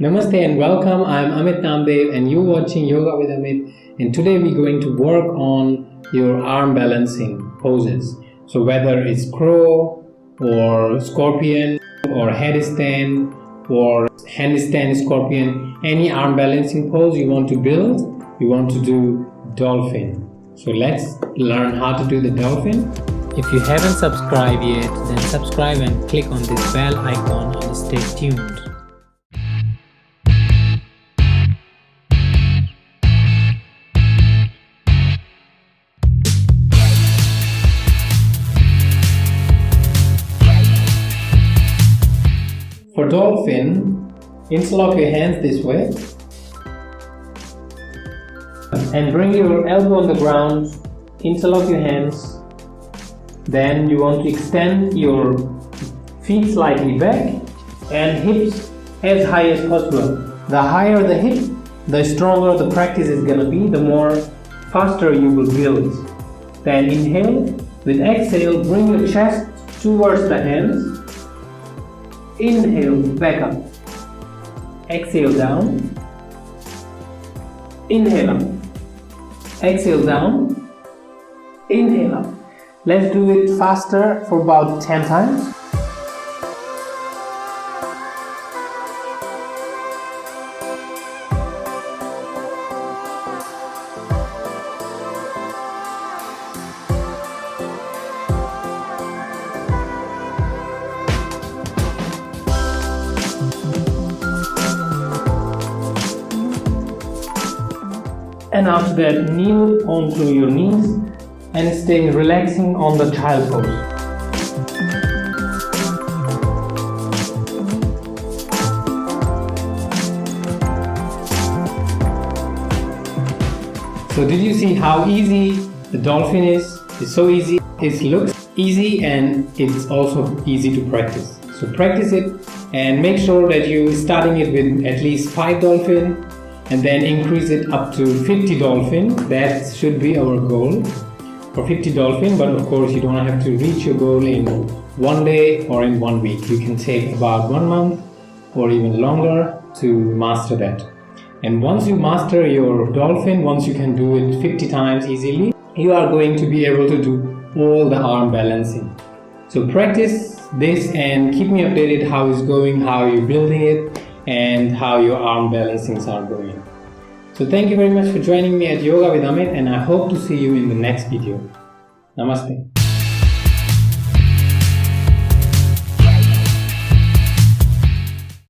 Namaste and welcome. I'm Amit Namdev and you're watching Yoga with Amit, and today we're going to work on your arm balancing poses. So whether it's crow or scorpion or headstand or handstand scorpion, any arm balancing pose you want to build, you want to do dolphin. So let's learn how to do the dolphin. If you haven't subscribed yet, then subscribe and click on this bell icon and stay tuned. For dolphin, interlock your hands this way and bring your elbow on the ground, interlock your hands. Then you want to extend your feet slightly back and hips as high as possible. The higher the hip, the stronger the practice is going to be, the more faster you will build. Then inhale, with exhale bring your chest towards the hands. Inhale, back up. Exhale down. Inhale up. Exhale down. Inhale up. Let's do it faster for about 10 times. And after that, kneel onto your knees and stay relaxing on the child pose. So did you see how easy the dolphin is? It's so easy. It looks easy and it's also easy to practice. So practice it and make sure that you're starting it with at least 5 dolphin and then increase it up to 50 dolphin. That should be our goal for 50 dolphin, but of course you don't have to reach your goal in one day or in 1 week. You can take about 1 month or even longer to master that. And once you master your dolphin, once you can do it 50 times easily, you are going to be able to do all the arm balancing. So practice this and keep me updated how it's going, how you're building it, and how your arm balancings are going. So thank you very much for joining me at Yoga with Amit, and I hope to see you in the next video. Namaste.